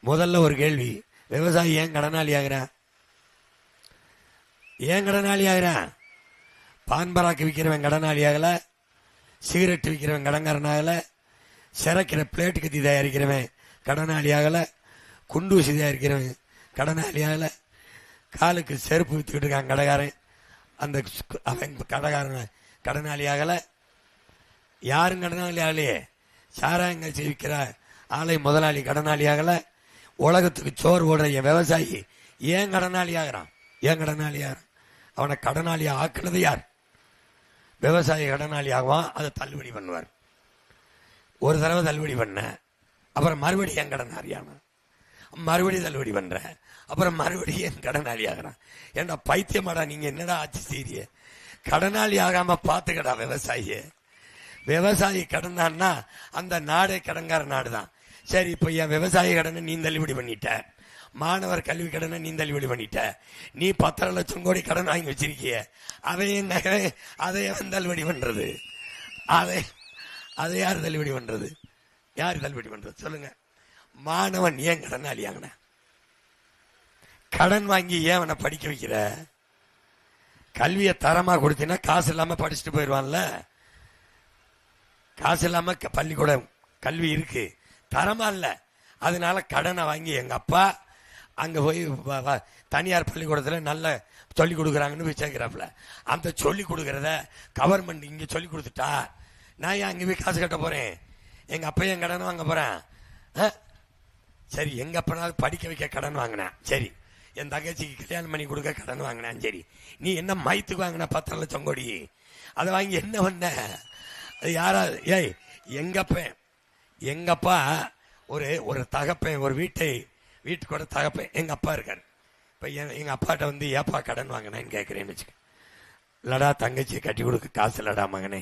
முதல்ல ஒரு கேள்வி, விவசாயி ஏன் கடனாளி ஆகிறான்? ஏன் கடனாளி ஆகிறான்? பான்பராக்கு விற்கிறவன் கடனாளி ஆகல, சிகரெட் விற்கிறவன் கடன்காரன் ஆகல, சிறைக்கிற பிளேட் கத்தி தயாரிக்கிறவன் கடனாளி ஆகல, குண்டூசி தயாரிக்கிறவன் கடனாளி ஆகல, காலுக்கு செருப்பு வித்துக்கிட்டு இருக்கான் கடைக்காரன், அந்த அவன் கடைக்காரன் கடனாளி ஆகல. யாரும் கடனாளி ஆகலையே. சாராயங்க விற்கிற ஆலை முதலாளி கடனாளி ஆகல. உலகத்துக்கு சோறு ஓடுற என் விவசாயி ஏன் கடனாளி ஆகிறான்? ஏன் கடனாளி ஆகிறான்? அவனை கடனாளி ஆக்குனது யார்? விவசாயி கடனாளி ஆகுவான், அதை தள்ளுபடி பண்ணுவார். ஒரு தடவை தள்ளுபடி பண்ண, அப்புறம் மறுபடியும் என் கடனாளியான, மறுபடியும் தள்ளுபடி பண்ற, அப்புறம் மறுபடியும் என் கடனாளி ஆகிறான். ஏன்டா பைத்தியமாடா நீங்க, என்னடா ஆட்சி செய்ய? கடனாளி ஆகாம பாத்துக்கடா விவசாயிய. விவசாயி கடனான்னா அந்த நாடே கடன்கார நாடு தான். சரி, இப்ப என் விவசாய கடனை நீ தள்ளுபடி பண்ணிட்ட, மாணவர் கல்வி கடனை நீ தள்ளுபடி பண்ணிட்ட, நீ 10 லட்சம் கோடி கடன் வாங்கி வச்சிருக்கிய, அதை தள்ளுபடி பண்றது? அதை யார் தள்ளுபடி பண்றது? யார் தள்ளுபடி பண்றது சொல்லுங்க? மாணவன் ஏன் கடனாளி ஆகின? கடன் வாங்கி ஏன் அவனை படிக்க வைக்கிற? கல்வியை தரமா கொடுத்தீங்கன்னா காசு இல்லாம படிச்சுட்டு போயிடுவான்ல. காசு இல்லாம பள்ளிக்கூடம் கல்வி இருக்கு, தரமா இல்ல, அதனால கடனை வாங்கி எங்க அப்பா அங்க போய் தனியார் பள்ளிக்கூடத்துல நல்ல சொல்லி கொடுக்குறாங்கன்னு போய் சேர்க்கிறாப்புல. அந்த சொல்லி கொடுக்கறத கவர்மெண்ட் இங்க சொல்லி கொடுத்துட்டா நான் ஏன் அங்க போய் காசு கட்ட போறேன்? எங்க அப்பா என் கடன் வாங்க போறேன்? சரி, எங்க அப்பனாவது படிக்க வைக்க கடன் வாங்கினேன், சரி, என் தங்கச்சிக்கு கல்யாணம் பண்ணி கொடுக்க கடன் வாங்கினேன், சரி, நீ என்ன மயத்துக்கு வாங்கின 10 லட்சம் கோடி? அதை வாங்கி என்ன பண்ண? அது யாராவது? ஏய், எங்கப்பா ஒரு தகப்பேன், ஒரு வீட்டுக்கூட தகப்பேன் எங்க அப்பா இருக்காரு. இப்ப எங்க அப்பாட்ட வந்து ஏப்பா கடன் வாங்கினேன்னு கேட்கிறேன்னு வச்சுக்க. இல்லடா, தங்கச்சியை கட்டி கொடுக்க காசு இல்லடா மகனே,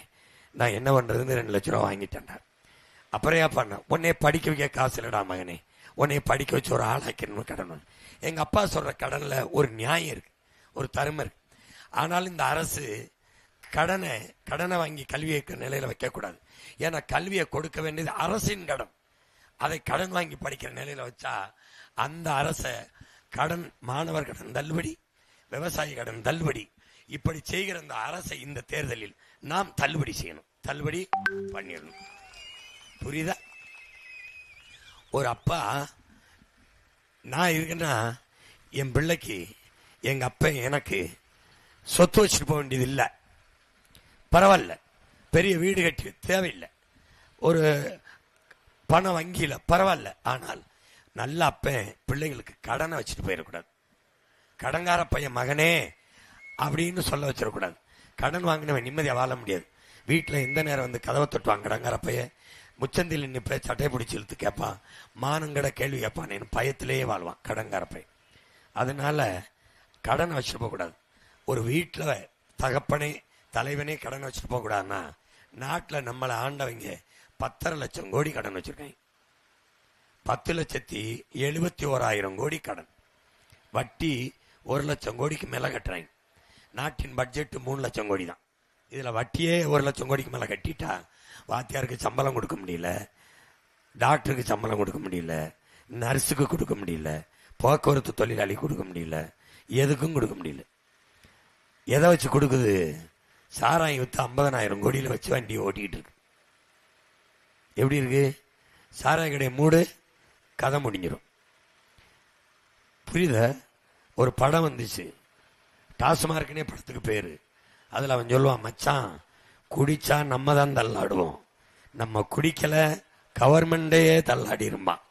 நான் என்ன பண்றதுன்னு 2 லட்சம் ரூபா வாங்கிட்டேன்டா. அப்புறம் ஏப்பா, உன்னைய படிக்க வைக்க காசு இல்லடா மகனே, உன்னைய படிக்க வச்சு ஒரு ஆளாக்கணும் கடன். எங்க அப்பா சொல்ற கடன்ல ஒரு நியாயம் இருக்கு, ஒரு தருமை இருக்கு. ஆனாலும் இந்த அரசு கடனை வாங்கி கல்வியை நிலையில வைக்க கூடாது. ஏன்னா கல்வியை கொடுக்க வேண்டியது அரசின் கடன். அதை கடன் வாங்கி படிக்கிற நிலையில வச்சா அந்த அரச கடன், மாணவர் கடன் தள்ளுபடி, விவசாய கடன் தள்ளுபடி, இப்படி செய்கிற அந்த அரசை இந்த தேர்தலில் நாம் தள்ளுபடி செய்யணும், தள்ளுபடி பண்ணிடணும். புரியுதா? ஒரு அப்பா, நான் இருக்கேன்னா என் பிள்ளைக்கு எங்க அப்பா எனக்கு சொத்து வச்சுட்டு போக வேண்டியது இல்லை, பரவாயில்ல, பெரிய வீடு கட்டி தேவையில்லை, ஒரு பணம் வங்கியில பரவாயில்ல. ஆனால் நல்ல அப்பன் பிள்ளைங்களுக்கு கடனை வச்சுட்டு போயிடக்கூடாது. கடன்கார பையன் மகனே அப்படின்னு சொல்ல வச்சிடக்கூடாது. கடன் வாங்கினவன் நிம்மதியா வாழ முடியாது. வீட்டில் எந்த நேரம் வந்து கதவை தட்டுவாங்க கடன்கார பையன், முச்சந்தில் நின்று சட்டை பிடிச்சி இழுத்து கேட்பான், மானங்கட கேள்வி கேட்பான், பயத்திலேயே வாழ்வான் கடன்கார பையன். அதனால கடனை வச்சுட்டு போகக்கூடாது. ஒரு வீட்டில் தகப்பனே தலைவனே கடன் வச்சுட்டு போக கூடாதுன்னா, நாட்டில் நம்மளை ஆண்டவங்க 10 லட்சம் கோடி கடன் வச்சிருக்காங்க. 10,71,000 கோடி கடன், வட்டி 1 லட்சம் கோடிக்கு மேல கட்டுறாங்க. நாட்டின் பட்ஜெட் 3 லட்சம் கோடி தான். இதுல வட்டியே 1 லட்சம் கோடிக்கு மேல கட்டிட்டா வாத்தியாருக்கு சம்பளம் கொடுக்க முடியல, டாக்டருக்கு சம்பளம் கொடுக்க முடியல, நர்ஸுக்கு கொடுக்க முடியல, போக்குவரத்து தொழிலாளி கொடுக்க முடியல, எதுக்கும் கொடுக்க முடியல. எதை வச்சு கொடுக்குது? சாராயம் வித்து 50,000 கோடியில வச்சு வண்டி ஓட்டிக்கிட்டு இருக்கு. எப்படி இருக்கு? சாராய கடை மூடு, கதை முடிஞ்சிடும். புரியுத? ஒரு படம் வந்துச்சு, டாஸ்மார்க்னே படத்துக்கு பேரு. அதுல அவன் சொல்லுவான், மச்சான் குடிச்சா நம்ம தான் தள்ளாடுவோம், நம்ம குடிக்கல கவர்மெண்டே தள்ளாடி இருப்பான்.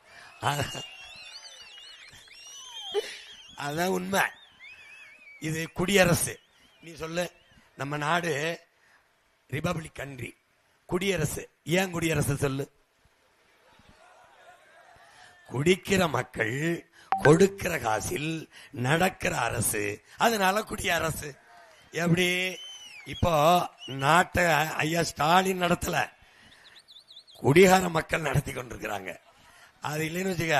அதான் உண்மை. இது குடியரசு. நீ சொல்லு, நம்ம நாடு ரிபப்ளிக் கண்ட்ரி, குடியரசு. ஏன் குடியரசு சொல்லு? குடிக்கிற மக்கள் கொடுக்கிற காசில் நடக்கிற அரசு, அதனால குடியரசு. எப்படி? இப்போ நாட்டை ஐயா ஸ்டாலின் நடத்தல, குடிகார மக்கள் நடத்தி கொண்டிருக்கிறாங்க. அது இல்லைன்னு வச்சுக்க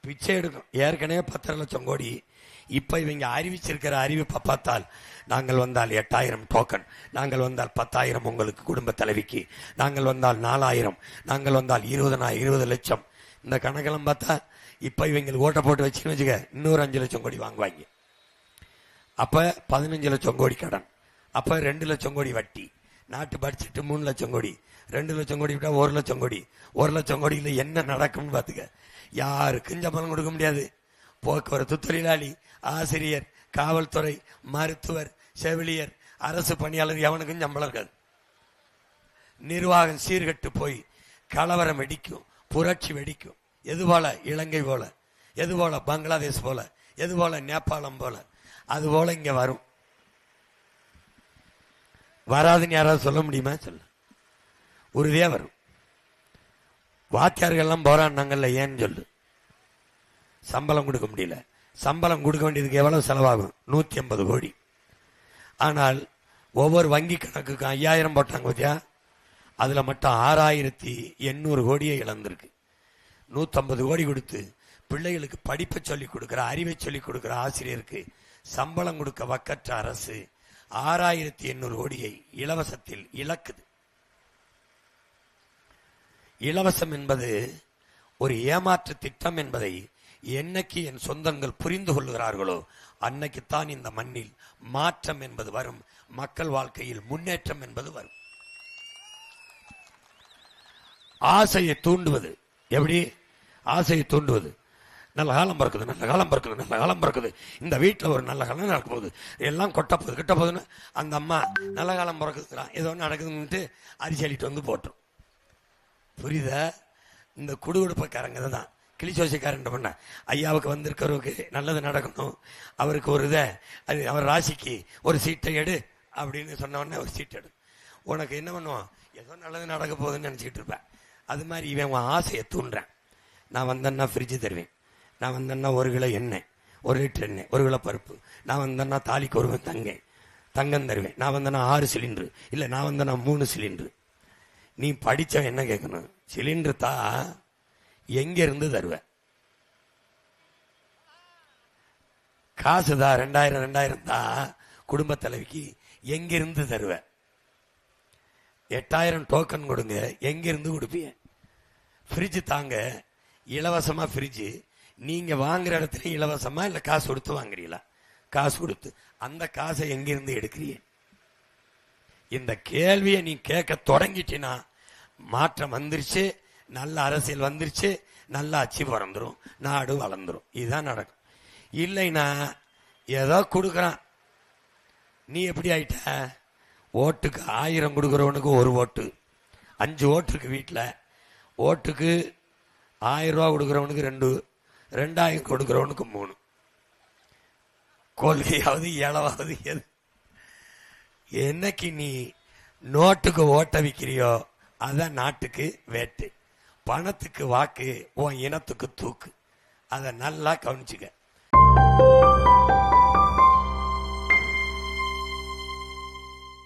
பிச்சை எடுக்கும். ஏற்கனவே 10 லட்சம் கோடி. இப்ப இவங்க அறிவிச்சிருக்கிற அறிவிப்பை பார்த்தால், நாங்கள் வந்தால் 8000 டோக்கன், நாங்கள் வந்தால் 10,000 உங்களுக்கு குடும்ப தலைவிக்கு, நாங்கள் வந்தால் 4,000, நாங்கள் வந்தால் 20 லட்சம். இந்த கணக்கெல்லாம் பார்த்தா இப்ப இவங்களுக்கு ஓட்ட போட்டு வச்சுன்னு வச்சுக்க, இன்னொரு 5 லட்சம் கோடி வாங்குவாங்க. அப்ப 15 லட்சம் கோடி கடன், அப்ப 2 லட்சம் கோடி வட்டி, நாட்டு பட்ஜெட் 3 லட்சம் கோடி, 2 லட்சம் கோடி விட்டா 1 லட்சம் கோடி. 1 லட்சம் கோடியில என்ன நடக்கும்னு பாத்துக்க. யாருக்கும் சம்பளம் கொடுக்க முடியாது. போக்குவரத்து தொழிலாளி, ஆசிரியர், காவல்துறை, மருத்துவர், செவிலியர், அரசு பணியாளர் எவனுக்கும் சம்பளம் இருக்காது. நிர்வாகம் சீர்கட்டு போய் கலவரம் வெடிக்கும், புரட்சி வெடிக்கும். எது போல? இலங்கை போல, எது போல? பங்களாதேஷ் போல, எது போல? நேபாளம் போல. அது போல இங்க வரும். வராதுன்னு யாராவது சொல்ல முடியுமா? சொல்ல உறுதியா வரும். வாத்தியார்கள் எல்லாம் போராடினாங்கல்ல, ஏன்னு சொல்லு. சம்பளம் கொடுக்க முடியல. சம்பளம் கொடுக்க வேண்டியதுக்கு எவ்வளவு செலவாகும்? 150 கோடி. ஆனால் ஒவ்வொரு வங்கி கணக்குக்கும் 5000 போட்டாங்க பத்தியா, அதுல மட்டும் 6800 கோடியை இழந்திருக்கு. 150 கோடி கொடுத்து பிள்ளைகளுக்கு படிப்பை சொல்லிக் கொடுக்கிற, அறிவை சொல்லிக் கொடுக்கிற ஆசிரியருக்கு சம்பளம் கொடுக்க வக்கற்ற அரசு 6800 கோடியை இலவசத்தில் இழக்குது. இலவசம் என்பது ஒரு ஏமாற்று திட்டம் என்பதை என்னைக்கு என் சொந்தங்கள் புரிந்து கொள்கிறார்களோ அன்னைக்குத்தான் இந்த மண்ணில் மாற்றம் என்பது வரும், மக்கள் வாழ்க்கையில் முன்னேற்றம் என்பது வரும். ஆசையை தூண்டுவது எப்படி? ஆசையை தூண்டுவது, நல்ல காலம் பிறக்குது, நல்ல காலம் பிறக்குது, நல்ல காலம் பிறக்குது, இந்த வீட்டில் ஒரு நல்ல காலம் நடக்க போகுது, எல்லாம் கொட்ட போகுது, கிட்ட போகுதுன்னு அந்த அம்மா நல்ல காலம் பிறக்குதுங்கிறான், ஏதோ ஒன்று நடக்குதுன்ட்டு அரிசி அள்ளிட்டு வந்து போட்டுரும். புரியுதா? இந்த குடுகுடுப்பக்காரங்க தான் கிளிச்சோசிக்காரன் பண்ண, ஐயாவுக்கு வந்திருக்கிறவருக்கு நல்லது நடக்கணும், அவருக்கு ஒரு இதை, அது அவர் ராசிக்கு ஒரு சீட்டை எடு அப்படின்னு சொன்ன உடனே ஒரு சீட் எடு. உனக்கு என்ன பண்ணுவோம்? ஏதோ நல்லது நடக்க போகுதுன்னு நினச்சிக்கிட்டு இருப்பேன். அது மாதிரி இவன் உன் ஆசையை தூண்டுறேன். நான் வந்தேன்னா ஃப்ரிட்ஜு தருவேன், நான் வந்தேன்னா 1 கிலோ எண்ணெய், 1 லிட்டர் எண்ணெய், 1 கிலோ பருப்பு, நான் வந்தேன்னா தாலிக்கு ஒரு தங்கம் தருவேன், நான் வந்தேன்னா 6 சிலிண்டரு, இல்லை நான் வந்தேன்னா 3 சிலிண்டரு. நீ படிச்ச என்ன கேட்கணும்? சிலிண்டர் தா, எங்க இருந்து தருவ? காசுதா 2000 தான் குடும்ப தலைவிக்கு, எங்கிருந்து தருவ? 8000 டோக்கன் கொடுங்க, எங்கிருந்து கொடுப்பீங்க? ஃப்ரிட்ஜ் தாங்க, இலவசமா ஃப்ரிட்ஜ், நீங்க வாங்குற இடத்துல இலவசமா இல்ல காசு கொடுத்து வாங்குறீங்களா? காசு கொடுத்து. அந்த காசை எங்கிருந்து எடுக்கிறீங்க? இந்த கேள்வியை நீ கேட்க தொடங்கிட்டினா மாற்றம் வந்துருச்சு, நல்ல அரசியல் வந்துருச்சு, நல்ல ஆட்சி பிறந்துரும், நாடு வளர்ந்துரும். இதுதான் நடக்கும். இல்லைன்னா ஏதோ கொடுக்கறான், நீ எப்படி ஆயிட்ட? ஓட்டுக்கு 1000 கொடுக்கறவனுக்கு 1 ஓட்டு, 5 ஓட்டு இருக்கு வீட்டில், ஓட்டுக்கு 1000 ரூபா கொடுக்கறவனுக்கு 2, 2000 கொடுக்கறவனுக்கு 3. கொள்கையாவது இளவாவது எது? என்னைக்கு நீ நோட்டுக்கு ஓட்ட விக்கிறியோ அதான் நாட்டுக்கு வேட்டு, பணத்துக்கு வாக்கு, உன் இனத்துக்கு தூக்கு. அதை நல்லா கவனிச்சுக்க.